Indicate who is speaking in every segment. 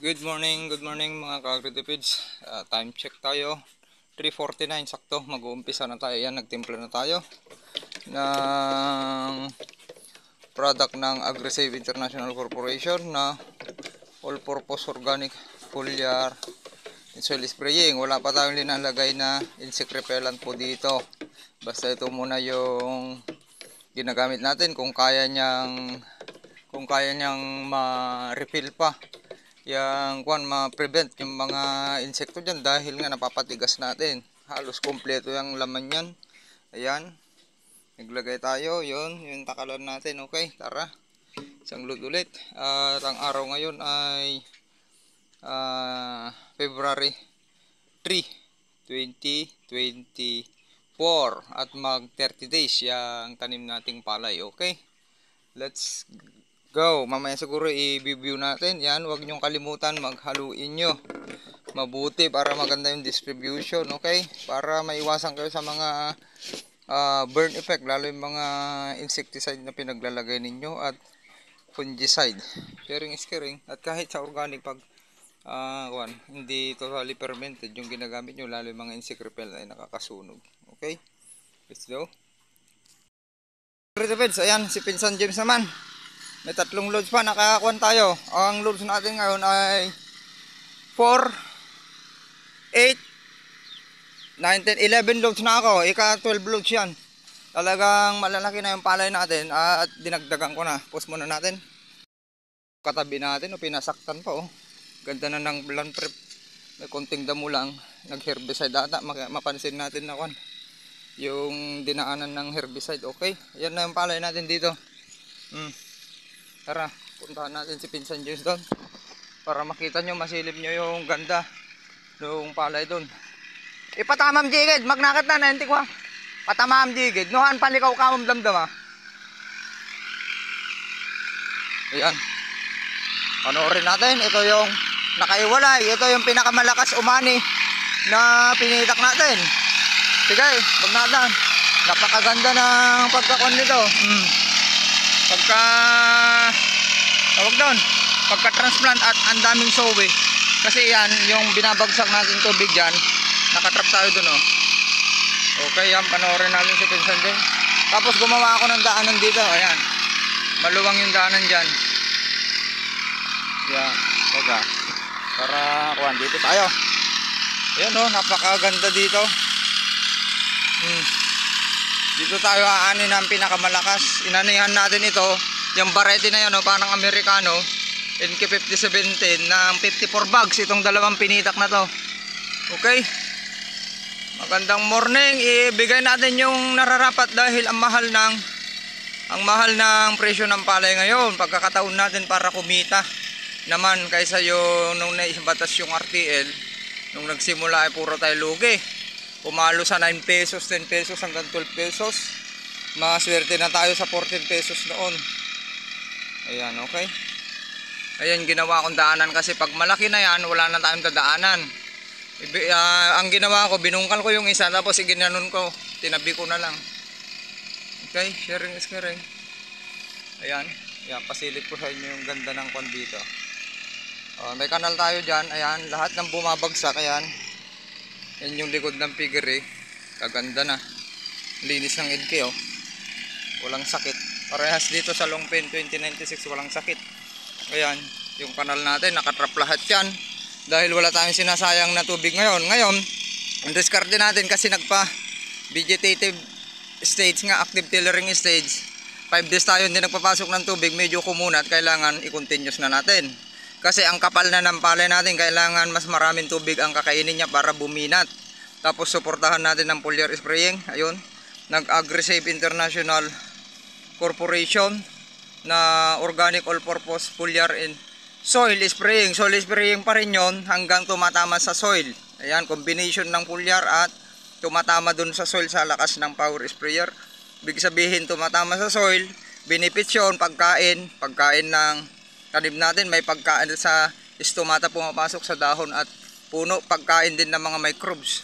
Speaker 1: Good morning mga ka-agritipids. Time check tayo. 3:49 sakto. Mag-uumpisa na tayo. Yan, nagtimpla na tayo ng product ng Agrisave International Corporation na all-purpose organic foliar soil spraying. Wala pa tayong linalagay na insect repellent po dito. Basta ito muna yung ginagamit natin kung kaya niyang ma-refill pa yung ma-prevent yung mga insekto dyan dahil nga napapatigas natin. Halos kompleto yung laman yan. Ayan, naglagay tayo. Yung takalan natin. Okay, tara, isang load ulit. At ang araw ngayon ay February 3, 2024 at mag 30 days yung tanim nating palay. Okay, let's go. Mamaya siguro i-review natin. Yan, huwag nyong kalimutan maghaluin nyo mabuti para maganda yung distribution. Okay, para maiwasan kayo sa mga burn effect, lalo yung mga insecticide na pinaglalagay ninyo at fungicide. Sharing is caring. At kahit sa organic, pag hindi totally fermented yung ginagamit nyo, lalo yung mga insect repellent ay nakakasunog. Okay, let's go. Ayan, si Pinsan James naman. May 3 loads pa, nakakuan tayo. Ang loads natin ngayon ay 4, 8, 9, 10, 11 loads na ako. Ika 12 loads yan. Talagang malalaki na yung palay natin at dinagdagan ko na. Post muna natin. Katabi natin, pinasaktan pa. Ganda na ng plant prep. May konting damo lang. Nag-herbicide ata. Mapansin natin na yung dinaanan ng herbicide. Okay, yan na yung palay natin dito. Tara, puntahan natin si Pinsan James doon para makita nyo, masilip nyo yung ganda ng palay doon. Ipatamam jigid, magnakat na nanti ko ha. Patamam jigid, nuhan palikaw kamam damdam ha. Ayan, panoorin natin. Ito yung nakaiwalay. Ito yung pinakamalakas umani na pinitak natin. Sige, magnatan. Napakaganda ng pagkakon nito. Pagka-transplant at ang daming sowe. Kasi yan, yung binabagsak natin tubig dyan, nakatrap tayo dun Okay, yan, panoorin natin si Pinsan dyan. Tapos gumawa ako ng daanan dito. Ayan, maluwang yung daanan dyan. Yan, teka, para dito tayo. Ayan napakaganda dito. Dito tayo aanin ang pinakamalakas. Inanihan natin ito, yung variety na yan parang Amerikano, NK5017 ng 54 bags. Itong dalawang pinitak na to. Okay, magandang morning. Ibigay natin yung nararapat dahil ang mahal ng presyo ng palay ngayon. Pagkakataon natin para kumita naman kaysa yung nung naibatas yung RTL, nung nagsimula ay puro tayo lugi. Pumalo sa 9 pesos, 10 pesos hanggang 12 pesos. Maswerte na tayo sa 14 pesos noon. Ayan, okay. Ayan, ginawa kong daanan kasi pag malaki na yan, wala na tayong dadaanan. Ang ginawa ko, binungkal ko yung isa, tapos iginanon ko, tinabi ko na lang. Okay, sharing is caring. Ayan, pasilip ko sa inyo yung ganda ng kon dito. May kanal tayo dyan. Ayan, lahat ng bumabagsak. Ayan, yan yung likod ng piggery. Kaganda na. Linis ng edke walang sakit. Parehas dito sa Longpen 2096, walang sakit. Ayan, yung kanal natin, nakatrap lahat yan. Dahil wala tayong sinasayang na tubig ngayon. Ngayon, ang discard natin kasi vegetative stage nga, active tillering stage. 5 days tayo hindi nagpapasok ng tubig, medyo kumunat. Kailangan i-continuous na natin. Kasi ang kapal na ng palay natin, kailangan mas maraming tubig ang kakainin niya para buminat. Tapos suportahan natin ng foliar spraying. Ayun, nag-Agrisave International Corporation na organic all-purpose foliar in soil spraying. Soil spraying pa rin yun hanggang tumatama sa soil. Ayan, combination ng foliar at tumatama dun sa soil sa lakas ng power sprayer. Ibig sabihin tumatama sa soil, benefits yun, pagkain ng tanim natin, may pagkain sa stomata pumapasok sa dahon at puno, pagkain din ng mga microbes.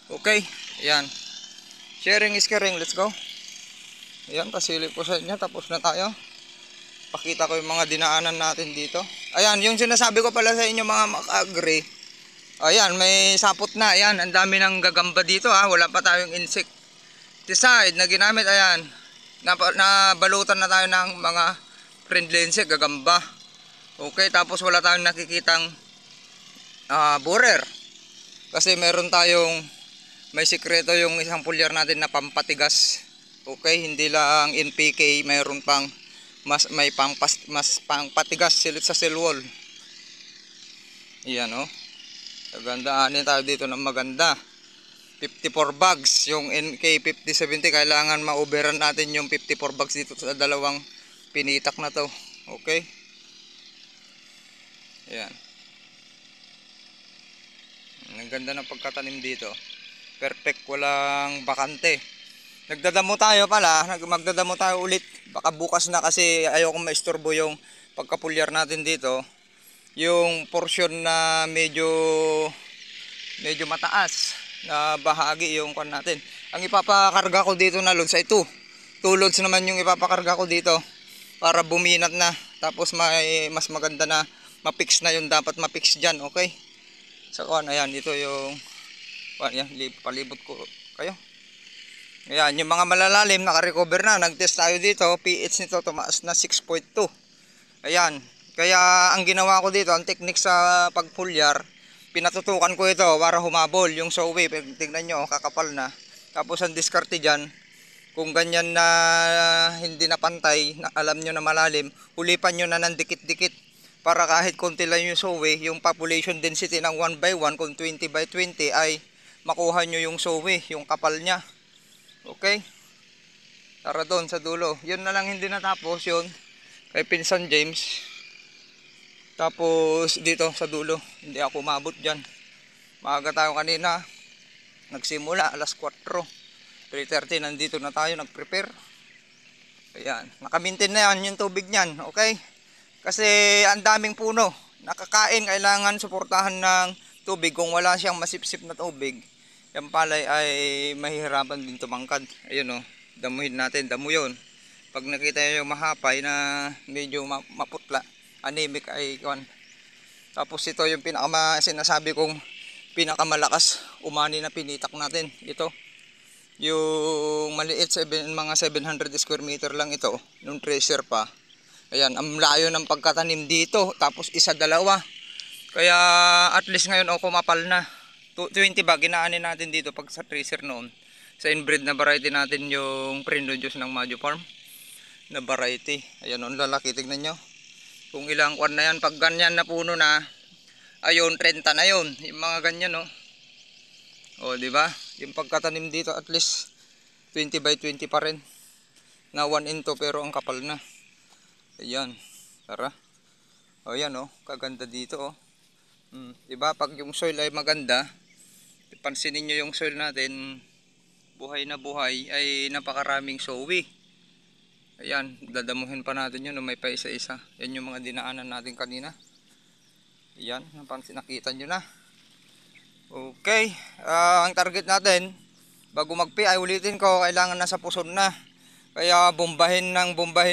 Speaker 1: Okay, ayan, sharing is caring. Let's go. Ayan, pasilip ko sa inyo, tapos na tayo. Pakita ko yung mga dinaanan natin dito. Ayan, yung sinasabi ko pala sa inyo mga mag-agri. Ayan, may sapot na. Ayan, ang dami ng gagamba dito ha. Wala pa tayong insecticide na ginamit. Ayan, nabalutan na tayo ng mga friendly insect, gagamba. Okay, tapos wala tayong nakikitang borer. Kasi meron tayong may sikreto yung isang pulyar natin na pampatigas. Okay, hindi lang NPK, mayroon pang may pangpatigas sa cell wall. Iyan oh. Gandaanin tayo dito ng maganda. 54 bags, yung NK 5070 kailangan ma-overan natin yung 54 bags dito sa dalawang pinitak na to. Okay? Ayan. Ang ganda ng pagkatanim dito. Perfect, walang bakante. Nagdadamo tayo pala, magdadamo tayo ulit. Baka bukas na kasi ayokong maistorbo yung pagkapulyar natin dito. Yung portion na medyo mataas na bahagi yung kan natin. Ang ipapakarga ko dito na loads ay 2 loads naman yung ipapakarga ko dito para buminat na. Tapos mas maganda na ma-fix na yung dapat ma-fix dyan. Okay? So ayan, dito yung yan, palibot ko kayo. Ayan, yung mga malalalim naka-recover na. Nag-test tayo dito, pH nito tumaas na 6.2. Ayan, kaya ang ginawa ko dito, ang technique sa pagpulyar, pinatutukan ko ito para humabol yung sowi. Tingnan nyo, kakapal na. Tapos ang diskarte dyan, kung ganyan na hindi na pantay, alam nyo na malalim, ulipan nyo na ng dikit-dikit para kahit konti lang yung sowi, yung population density ng 1 by 1, kung 20 by 20 ay makuha nyo yung sowi, yung kapal nya. Okay? Tara doon sa dulo. Yun na lang hindi natapos yun kay Pinsan James. Tapos dito sa dulo, hindi ako umabot dyan. Maaga tayo kanina. Nagsimula alas 4. 3:30 nandito na tayo nag-prepare. Ayan, naka-maintain na yan yung tubig niyan. Okay? Kasi ang daming puno. Nakakain, kailangan suportahan ng tubig. Kung wala siyang masipsip na tubig, yung palay ay mahihirapan din tumangkad. Ayun oh, damuhin natin, damo yun. Pag nakita nyo yung mahapay na medyo maputla, anemic ay kuan. Tapos ito yung sinasabi kong pinakamalakas umani na pinitak natin. Ito, yung maliit, mga 700 square meter lang ito, nung tracer pa. Ayan, ang layo ng pagkatanim dito, tapos isa dalawa. Kaya at least ngayon ako mapal na. 20 bag inaanin natin dito pag sa tracer noon. Sa inbreed na variety natin yung Prenojuice ng Majo Farm na variety. Ayan, ang lalaki, tignan nyo. Kung ilang kwan na yan, pag ganyan na puno na, ayun, 30 na yun. Yung mga ganyan, no. O, di ba? Yung pagkatanim dito, at least 20 by 20 pa rin. Na 1 into, pero ang kapal na. Ayan, tara. O, yan, oh. Kaganda dito, oh. Diba? Pag yung soil ay maganda, pansinin nyo yung soil natin, buhay na buhay, ay napakaraming sowi. Ayan, dadamuhin pa natin yun, may pa isa-isa. Yan yung mga dinaanan natin kanina. Ayan, nakita nyo na. Okay, ang target natin, bago mag-pi ay ulitin ko, kailangan nasa puson na. Kaya bombahin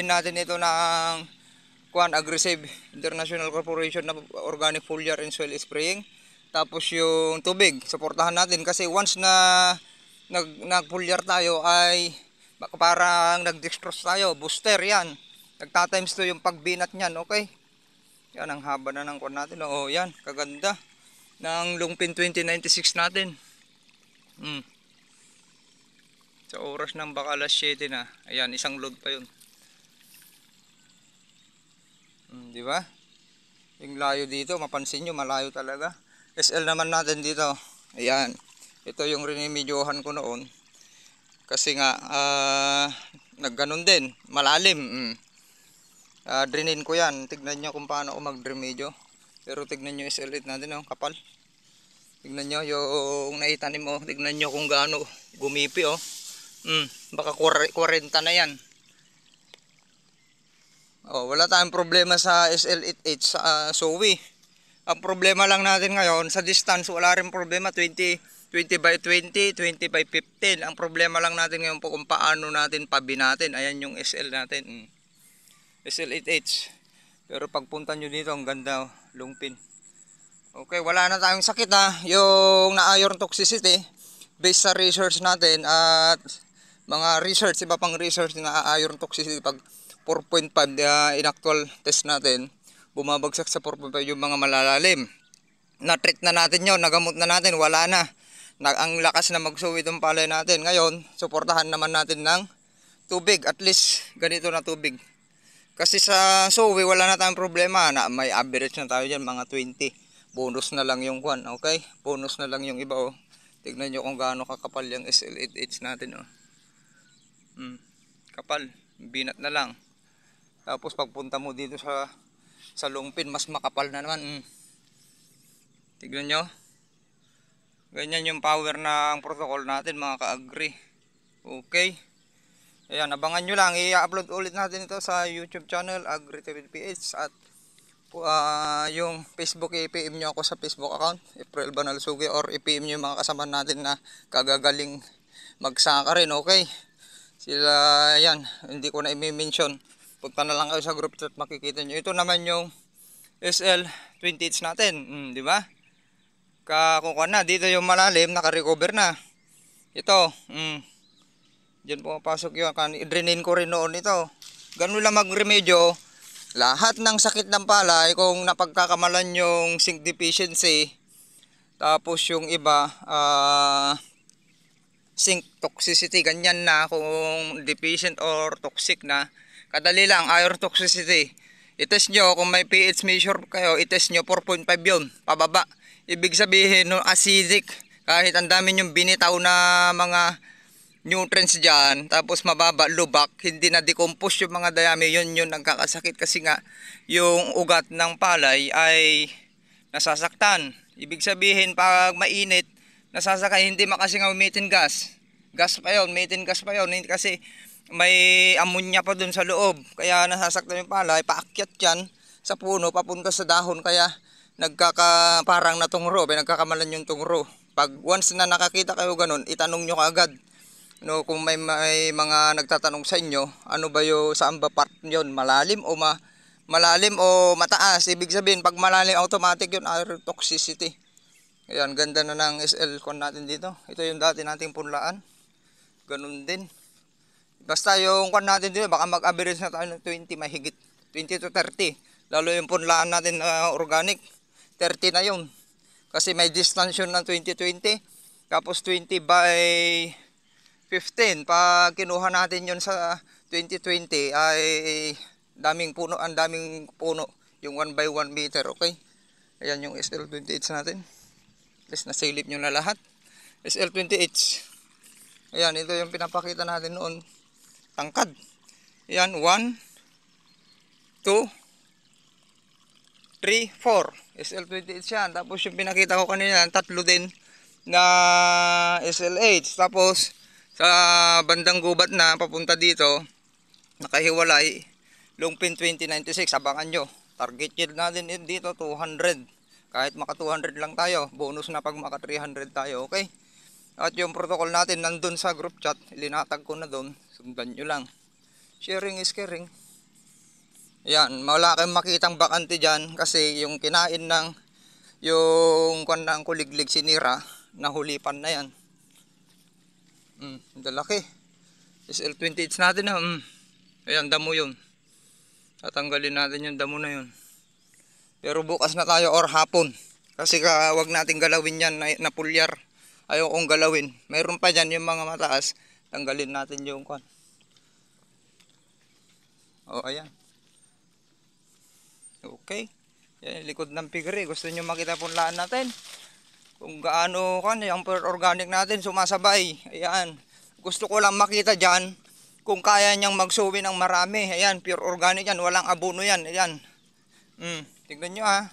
Speaker 1: natin ito ng Aggressive International Corporation na Organic Foliar and Soil Spraying. Tapos yung tubig, suportahan natin kasi once na nag-foliar tayo ay parang nag-dextrose tayo, booster yan. Nagta-times 2 yung pagbinat niyan, okay? Yan, ang haba na ng kwan natin. Oh, yan, kaganda. Ng Longpin 2096 natin. Sa oras ng baka alas 7 na. Ayan, isang load pa yun. Di ba? Yung layo dito, mapansin nyo, malayo talaga. SL naman natin dito. Ayan. Ito yung rinimedyohan ko noon. Kasi nga, nagganon din. Malalim. Drinin ko yan. Tignan nyo kung paano ako mag-remedyo. Pero tignan nyo SL natin, oh, kapal. Tignan nyo yung naitanim mo. Tignan nyo kung gaano gumipi, oh. Baka 40 na yan. Oh, wala tayong problema sa SL88 sa Sowi. Ang problema lang natin ngayon sa distance, wala rin problema 20 by 20, 20 by 15. Ang problema lang natin ngayon po kung paano natin pabinatin. Ayan yung SL natin. SL8H. Pero pagpunta nyo dito, ang ganda, lungpin. Okay, wala na tayong sakit ha. Yung na-iron toxicity, based sa research natin at mga research, iba pang research na iron toxicity pag 4.5 in actual test natin, bumabagsak sa 4.5 yung mga malalalim. Na-treat na natin yon, nagamot na natin, wala na. Ang lakas na magsuwi itong palay natin. Ngayon, suportahan naman natin ng tubig, at least ganito na tubig. Kasi sa suwi, wala na tayong problema. May average na tayo dyan, mga 20. Bonus na lang yung kwan, okay? Bonus na lang yung iba, oh. Tignan nyo kung gaano kakapal yung SL8H natin, oh. Kapal, binat na lang. Tapos pagpunta mo dito sa lungpin, mas makapal na naman. Tignan nyo. Ganyan yung power ng protocol natin, mga ka-agree. Okay. Ayan, abangan nyo lang. I-upload ulit natin ito sa YouTube channel, AgriTVPH. At yung Facebook, i-PM nyo ako sa Facebook account, April Banalsugi. Or i-PM nyo yung mga kasama natin na kagagaling magsaka rin. Okay. Sila, yan. Hindi ko na i-mention. Punta na lang kayo sa group chat, makikita nyo. Ito naman yung SL20H natin. Di ba? Kakuha na. Dito yung malalim, naka-recover na. Ito. Diyan pumapasok yun. I-drainin ko rin noon ito. Ganun lang mag-remedyo. Lahat ng sakit ng palay, kung napagkakamalan yung zinc deficiency, tapos yung iba, zinc toxicity, ganyan na, kung deficient or toxic na, kadali lang, iron toxicity. I-test nyo, kung may pH measure kayo, i-test nyo 4.5 yun, pababa. Ibig sabihin, no, acidic, kahit ang dami yung binitaw na mga nutrients dyan, tapos mababa, lubak, hindi na decompose yung mga dayami, yun nagkakasakit kasi nga, yung ugat ng palay ay nasasaktan. Ibig sabihin, pag mainit, nasasakay, hindi makasingaw methane gas. Gas pa yun, methane gas pa yun, kasi may ammonia pa dun sa loob, kaya nasasaktan yung palay, paakyat yan sa puno, papunta sa dahon, kaya parang natungro, nagkakamalan yung tungro. Pag once na nakakita kayo ganun, itanong nyo kaagad. No, kung may mga nagtatanong sa inyo, ano ba yung saan ba part yun, malalim o mataas? Ibig sabihin, pag malalim, automatic yun, iron toxicity. Ayan, ganda na ng SL con natin dito. Ito yung dati nating punlaan. Ganun din. Basta yung con natin dito, baka mag-average na tayo ng 20, mahigit 20 to 30. Lalo yung punlaan natin na organic, 30 na yun. Kasi may distance yun ng 20-20. Tapos 20 by 15. Pag kinuha natin yun sa 2020 ay daming puno, ang daming puno. Yung 1 by 1 meter, okay? Ayan yung SL20H natin. Please, nasilip nyo na lahat. SL20H. Ayan, ito yung pinapakita natin noon. Tangkad. Ayan, 1, 2, 3, 4. SL20H yan. Tapos yung pinakita ko kanina, tatlo din na SLH. Tapos sa bandang gubat na papunta dito, nakahiwalay, lungpin 2096. Abangan nyo. Target yield natin dito 200. Kahit maka 200 lang tayo, bonus na pag maka 300 tayo, okay? At yung protocol natin nandun sa group chat, linatag ko na doon. Sundan nyo lang. Sharing is caring. Yan, wala kayong makitang bakante dyan kasi yung kinain ng yung kandang kuliglig sinira, nahulipan na yan. Dalaki. SL20H natin na. Ayan, damo yun. Tatanggalin natin yung damo na yun. Pero bukas na tayo or hapon. Kasi wag natin galawin yan na pulyar. Ayaw kong galawin. Mayroon pa dyan yung mga mataas. Tanggalin natin yung kwan. O, ayan. Okay. Yan yung likod ng pigri. Gusto nyo makita punlaan natin? Kung gaano yung pure organic natin sumasabay. Ayan. Gusto ko lang makita dyan kung kaya niyang magsuwi ng marami. Ayan, pure organic yan. Walang abono yan. Ayan. Tignan nyo ha.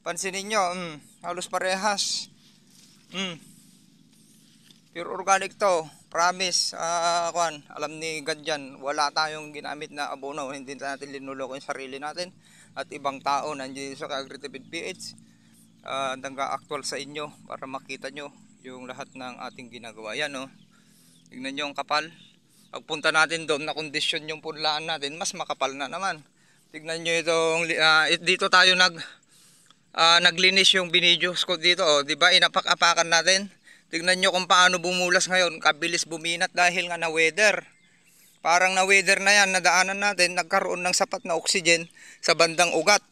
Speaker 1: Pansinin nyo. Halos parehas. Pure organic to. Promise. Alam ni God dyan. Wala tayong ginamit na abono. Hindi natin linuloko yung sarili natin. At ibang tao nandiyan sa AgriTVPH. Hanggang actual sa inyo para makita nyo yung lahat ng ating ginagawa. Yan, no? Tignan nyo ang kapal. Pagpunta natin doon na kondisyon yung punlaan natin, mas makapal na naman. Tignan nyo itong, dito tayo naglinis yung binidyo ko dito. Oh. Diba, inapak-apakan natin. Tignan nyo kung paano bumulas ngayon. Kabilis buminat dahil nga na weather. Parang na weather na yan, nadaanan natin, nagkaroon ng sapat na oxygen sa bandang ugat.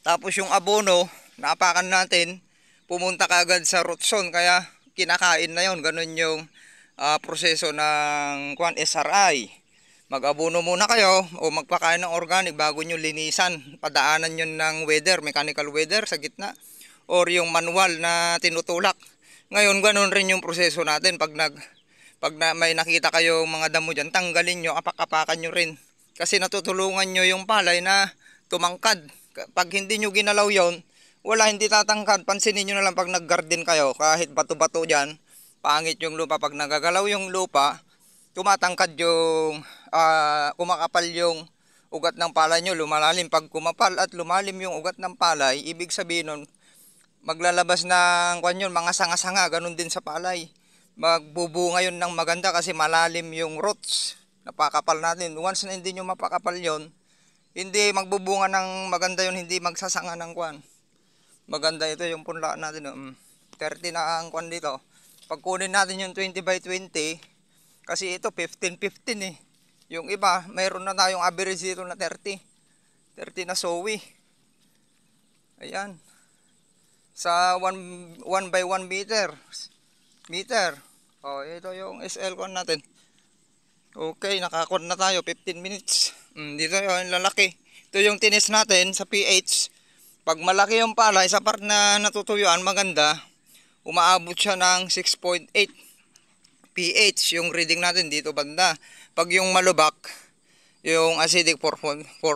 Speaker 1: Tapos yung abono, naapakan natin, pumunta kaagad sa root zone. Kaya kinakain na yon. Ganun yung proseso ng SRI. Mag-abono muna kayo o magpakain ng organic bago nyo linisan. Padaanan nyo ng weather, mechanical weather sa gitna. Or yung manual na tinutulak. Ngayon, ganun rin yung proseso natin. Pag may nakita kayo mga damo dyan, tanggalin nyo, apak-apakan nyo rin. Kasi natutulungan nyo yung palay na tumangkad. Pag hindi nyo ginalaw yon, wala, hindi tatangkad. Pansinin nyo na lang pag nag-garden kayo, kahit bato-bato dyan, pangit yung lupa. Pag nagagalaw yung lupa, tumatangkad yung, kumakapal yung ugat ng palay nyo, lumalalim. Pag kumapal at lumalim yung ugat ng palay, ibig sabihin nun, maglalabas ng mga sanga-sanga, ganun din sa palay. Magbubunga yun ng maganda kasi malalim yung roots. Napakapal natin. Once na hindi nyo mapakapal yon, hindi magbubunga ng maganda yun, hindi magsasanga ng maganda ito yung punlaan natin. 30 na ang dito. Pag kunin natin yung 20 by 20, kasi ito 15-15 eh. Yung iba, mayroon na tayong average dito na 30. 30 na sowi. Ayan. Sa 1 by 1 meter. Oh, ito yung SL kon natin. Okay, nakakon na tayo 15 minutes. Dito yung lalaki. Ito yung tinis natin sa pH. Pag malaki yung palay sa part na natutuyuan maganda, umaabot siya ng 6.8 pH yung reading natin dito banda. Pag yung malubak, yung acidic 4.5.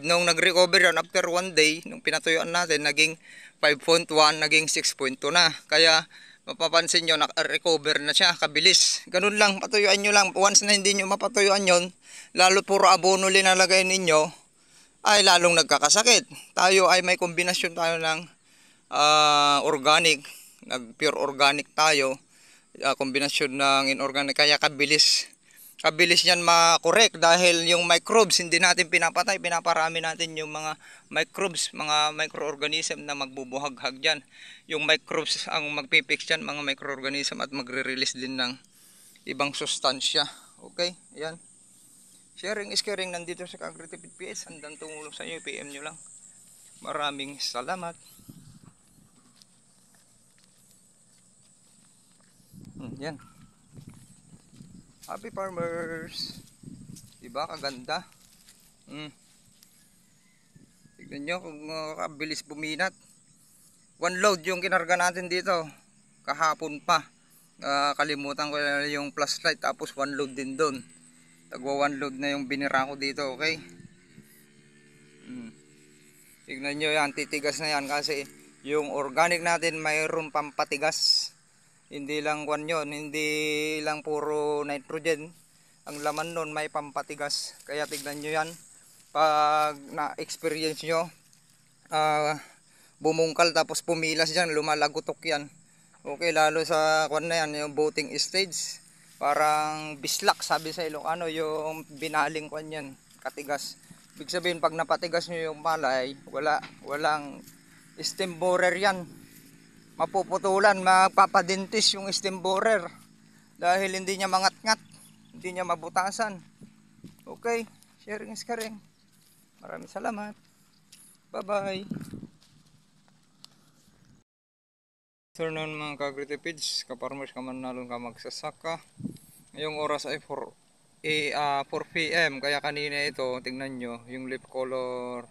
Speaker 1: Nung nag-recover yan after 1 day, nung pinatuyuan natin, naging 5.1, naging 6.2 na. Kaya mapapansin nyo, na-recover na siya, kabilis. Ganun lang, patuyuan nyo lang. Once na hindi nyo mapatuyuan yon, lalo puro abono linalagay ninyo, ay lalong nagkakasakit. Tayo ay may kombinasyon tayo ng organic, nag-pure organic tayo. Kombinasyon ng inorganic, kaya kabilis yan makorek dahil yung microbes hindi natin pinapatay, pinaparami natin yung mga microbes, mga microorganism na magbubuhaghag dyan. Yung microbes ang magpipix dyan, mga microorganism, at magre-release din ng ibang sustansya. Okay, ayan. Sharing is caring. Nandito sa Agritipid PS, handang tumulong sa inyo, PM nyo lang. Maraming salamat. Yan. Happy farmers. Diba kaganda? Tignan nyo kung kabilis buminat. 1 load yung kinarga natin dito. Kahapon pa. Kalimutan ko na yung flashlight, tapos 1 load din doon. Tagwa 1 load na yung binira ko dito, okay? Tignan nyo yan, titigas na yan kasi yung organic natin mayroon pampatigas. Hindi lang yon, hindi lang puro nitrogen. Ang laman nun may pampatigas. Kaya tignan nyo yan. Pag na-experience nyo, bumungkal tapos pumilas dyan, lumalagutok yan. Okay, lalo sa na yan, yung boating stage. Parang bislak, sabi sa Ilocano, yung binaling yan, katigas. Ibig sabihin, pag napatigas nyo yung palay, walang stem borer yan. Mapuputulan, magpapadintis yung stem borer dahil hindi niya mangat-ngat, hindi niya mabutasan. Okay, sharing is caring. Maraming salamat. Bye bye. Afternoon mga ka-Agritipids, ka-farmers, ka-manalon, ka-magsasaka. Ngayong oras ay 4 PM, kaya kanina ito, tingnan nyo, yung leaf color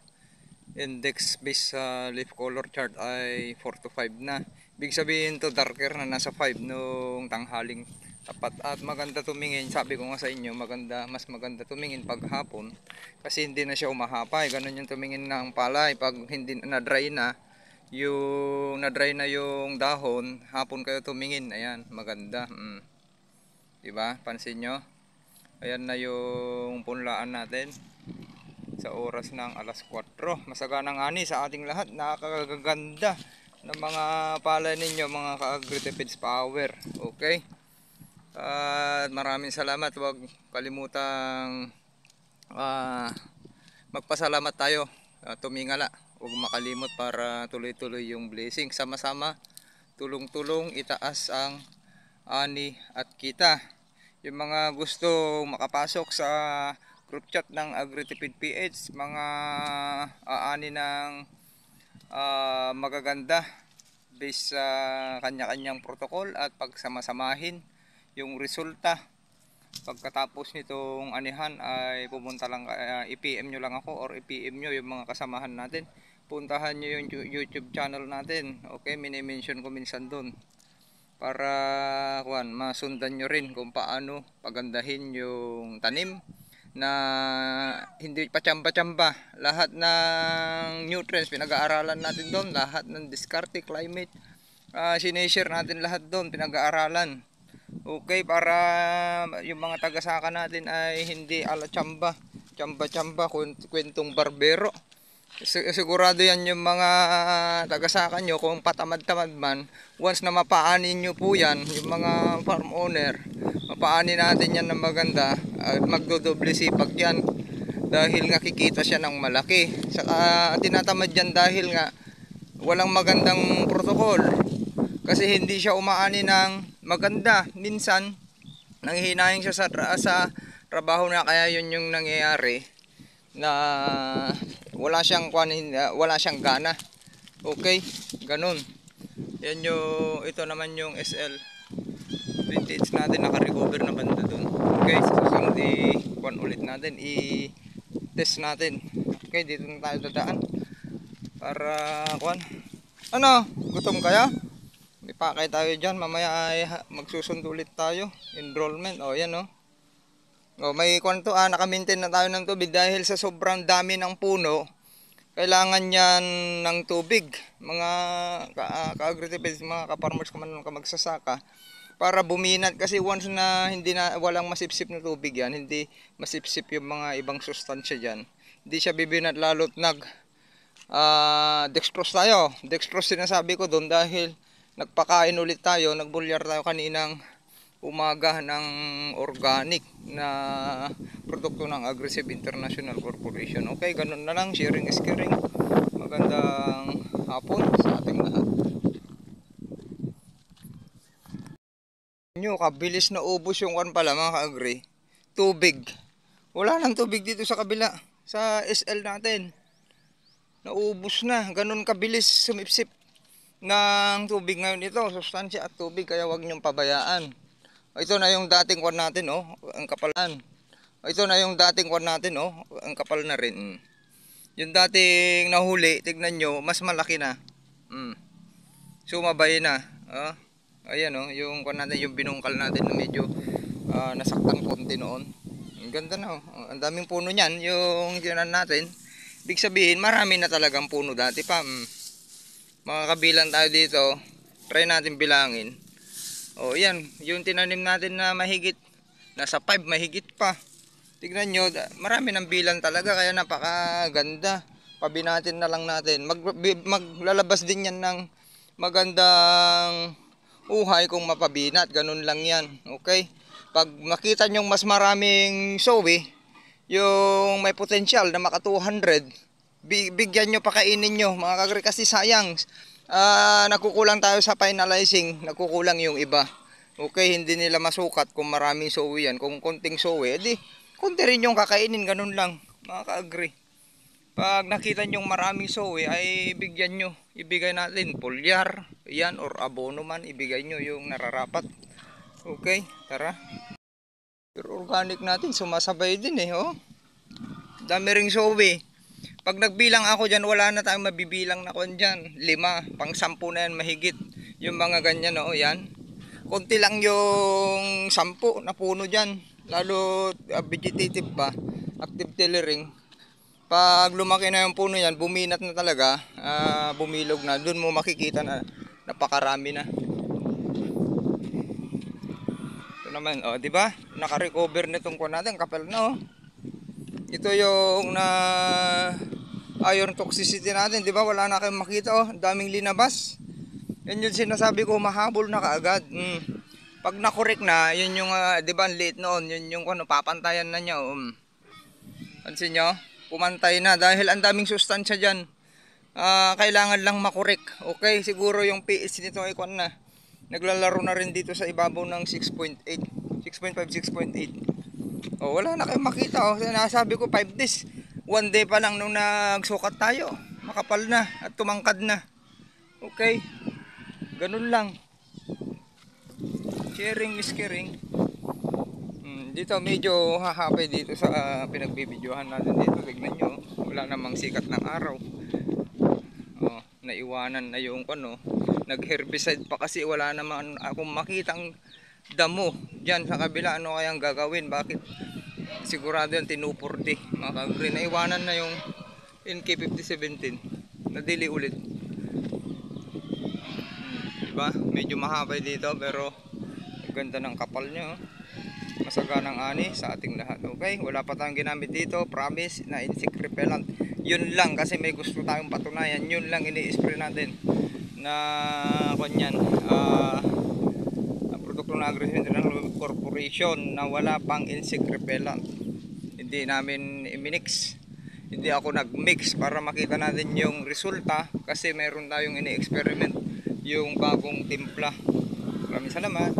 Speaker 1: index based sa leaf color chart ay 4 to 5 na. Ibig sabihin to darker na, nasa 5 nung tanghaling tapat. At maganda tumingin, sabi ko nga sa inyo, mas maganda tumingin pag hapon kasi hindi na siya umahapay. Ganun yung tumingin ng palay. Pag hindi na dry na yung dahon, hapon kayo tumingin. Ayan, maganda. Diba? Pansin nyo? Ayan na yung punlaan natin sa oras ng alas 4. Masaganang ani sa ating lahat. Nakakaganda ng mga palay ninyo, mga ka-Agritipids Power. Okay? At maraming salamat. Huwag kalimutang magpasalamat tayo, tumingala, huwag makalimot para tuloy-tuloy yung blessing. Sama-sama, tulong-tulong, itaas ang ani at kita. Yung mga gusto makapasok sa group chat ng AgriTipid PH, mga aani ng magaganda based sa kanya-kanyang protocol at pagsama-samahin yung resulta. Pagkatapos nitong anihan ay pumunta lang, i-PM nyo lang ako or i-PM nyo yung mga kasamahan natin. Puntahan nyo yung YouTube channel natin. Okay, mini-mention ko minsan dun para masundan nyo rin kung paano pagandahin yung tanim na hindi pa tsamba-tsamba. Lahat ng nutrients pinag-aaralan natin doon, lahat ng diskarte, climate, sinishare natin lahat doon, pinag-aaralan. Okay, para yung mga taga-saka natin ay hindi ala tsamba-tsamba, kwentong barbero. Sigurado yan yung mga taga-saka nyo, kung patamad-tamad man, once na mapaanin nyo po yan, yung mga farm owner, mapaanin natin yan ng maganda, magdodoble sipag yan dahil nga kikita siya ng malaki. Saka tinatamad yan dahil nga walang magandang protocol, kasi hindi siya umaani ng maganda. Minsan nanghihinayang siya sa trabaho na, kaya yun yung nangyayari na wala siyang gana. Okay, ganun. Yan yung, ito naman yung SL vintage natin, naka-recover na banda dun. Okay, susunod ulit natin, i-test natin. Okay, dito na tayo dadaan para ano, gutom kaya? Ipakay tayo dyan, mamaya ay magsusundo ulit tayo. Enrollment, yan may naka-maintain na tayo ng tubig dahil sa sobrang dami ng puno. Kailangan yan ng tubig, mga ka-agritipid, mga ka-farmers, magsasaka, para buminat. Kasi once na walang masipsip na tubig yan, hindi masipsip yung mga ibang sustansya dyan, hindi siya bibinat, lalo't dextrose tayo. Dextrose sinasabi ko doon dahil nagpakain ulit tayo, nagbulyar tayo kaninang umaga ng organic na produkto ng Agrisib International Corporation. Okay, ganun na lang, sharing is caring. Magandang hapon sa ating lahat. Nyo, kabilis na ubos yung pala mga ka-agri, tubig. Wala nang tubig dito sa kabila, sa SL natin. Naubos na, ganun kabilis sumipsip ng tubig ngayon ito, sustansya at tubig, kaya wag nyong pabayaan. Ito na yung dating natin, ang kapalan. Ito na yung dating natin, ang kapal na rin. Yung dating nahuli, tignan nyo, mas malaki na. Sumabay na. Ayan, yung natin, yung binungkal natin na medyo nasaktan konti noon. Ang ganda na, ang daming puno niyan, yung tinan natin. Ibig sabihin, marami na talagang puno dati pa. Makakabilang tayo dito, try natin bilangin. Yan, yung tinanim natin na mahigit, nasa 5, mahigit pa. Tignan nyo, marami ng bilang talaga, kaya napakaganda. Pabinatin na lang natin. Maglalabas din yan ng magandang uhay kung mapabinat, ganun lang yan. Okay? Pag makita nyo mas maraming sowi, yung may potential na maka 200, bigyan nyo, pakainin nyo mga kagri, kasi sayang. Nakukulang tayo sa finalizing, nakukulang yung iba. Okay, hindi nila masukat kung maraming sowi yan. Kung konting sowi, edi konti rin yung kakainin, ganun lang mga ka-agri. Pag nakita nyo maraming sowi, ay bigyan nyo, ibigay natin polyar yan or abono man, ibigay nyo yung nararapat. Okay, tara. Pero organic natin sumasabay din dami ring sowi. Pag nagbilang ako dyan, wala na tayong mabibilang na dyan. 5, pang 10 na yan mahigit. Yung mga ganyan, yan. Konti lang yung 10 na puno dyan. Lalo vegetative pa, active tillering. Pag lumaki na yung puno yan, buminat na talaga, bumilog na. Doon mo makikita na napakarami na. Ito naman, di ba? Naka-recover nitong natin, kapal na Ito yung iron toxicity natin, di ba? Wala na kayong makita, ang daming linabas. Yan yung sinasabi ko, mahabol na kaagad. Pag nakorek na, yun yung, di ba, late noon, yun yung papantayan na niya. Pansin nyo? pumantay na dahil ang daming sustansya dyan. Kailangan lang makorek. Okay, siguro yung pH nito ay kwan na. Naglalaro na rin dito sa ibabaw ng 6.8, 6.5, 6.8. Oh, wala na kayong makita. Oh, nasabi ko 5 days. 1 day pa lang nung nagsukat tayo. Makapal na at tumangkad na. Okay. Ganun lang. Sharing is caring. Dito medyo hahapay dito sa pinagbibidyohan natin dito. Tignan nyo. Wala namang sikat ng araw. Oh, naiwanan na yung ano. Nag-herbicide pa kasi wala naman akong makitang damo diyan sa kabila. Ano kayang gagawin? Bakit? Sigurado yung tinupurdi. Mga kagri, naiwanan na yung NK5017. Nadili ulit. Diba? Medyo mahapay dito pero ganda ng kapal nyo. Masaganang ani sa ating lahat. Okay, wala pa tayong ginamit dito, promise, na insect repellent. Yun lang kasi may gusto tayong patunayan. Yun lang ini-spray natin na kanyan produkto ng Agricultural International Corporation na wala pang insect repellent. Hindi namin i-mix. Hindi ako nag-mix para makita natin yung resulta kasi meron tayong ini-experiment yung bagong timpla. Maraming salamat.